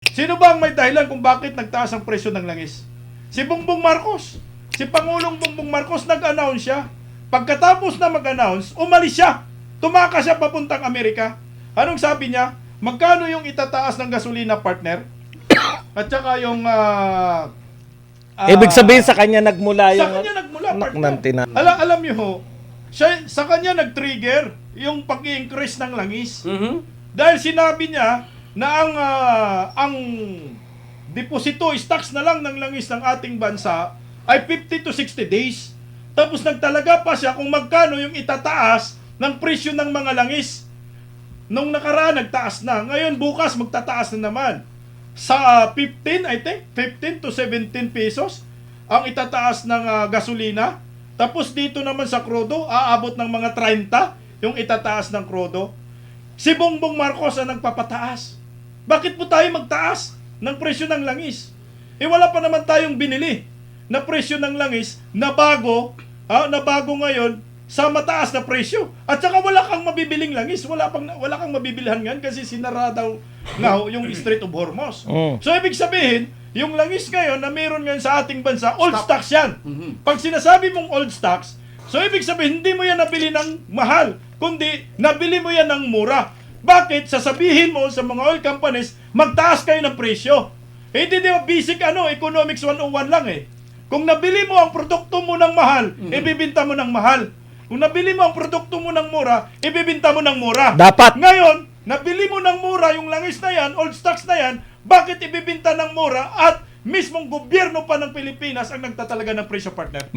Sino ba ang may dahilan kung bakit nagtaas ang presyo ng langis? Si Bongbong Marcos. Si Pangulong Bongbong Marcos nag-announce siya. Pagkatapos na mag-announce, umalis siya. Tumakas siya papuntang Amerika. Anong sabi niya? Magkano yung itataas ng gasolina, partner? At saka yung Ibig sabihin sa kanya nagmula yung... sa kanya nagmula, anak partner. ng tina. Alam niyo ho, sa kanya nag-trigger yung pag-increase ng langis. Dahil sinabi niya na ang deposito, stocks na lang ng langis ng ating bansa ay 50 to 60 days. Tapos nagtalaga pa siya kung magkano yung itataas ng presyo ng mga langis. Nung nakaraan, nagtaas na. Ngayon, bukas, magtataas na naman. Sa 15, I think, 15 to 17 pesos ang itataas ng gasolina. Tapos dito naman sa krudo, aabot ng mga 30 yung itataas ng krudo. Si Bongbong Marcos ang nagpapataas. Bakit po tayo magtaas ng presyo ng langis? Wala pa naman tayong binili na presyo ng langis na bago ngayon sa mataas na presyo. At saka wala kang mabibiling langis, wala kang mabibilhan ngayon kasi sinara daw yung Strait of Hormuz. So ibig sabihin, yung langis ngayon na meron ngayon sa ating bansa, old stocks yan. Pag sinasabi mong old stocks, so ibig sabihin hindi mo yan nabili ng mahal, kundi nabili mo yan ng mura. Bakit? Sasabihin mo sa mga oil companies, magtaas kayo ng presyo. Hindi ba basic economics 101 lang eh. Kung nabili mo ang produkto mo ng mahal, ibibinta mo ng mahal. Kung nabili mo ang produkto mo ng mura, ibibinta mo ng mura. Dapat. Ngayon, nabili mo ng mura yung langis na yan, old stocks na yan, bakit ibibinta ng mura at mismong gobyerno pa ng Pilipinas ang nagtatalaga ng presyo, partner?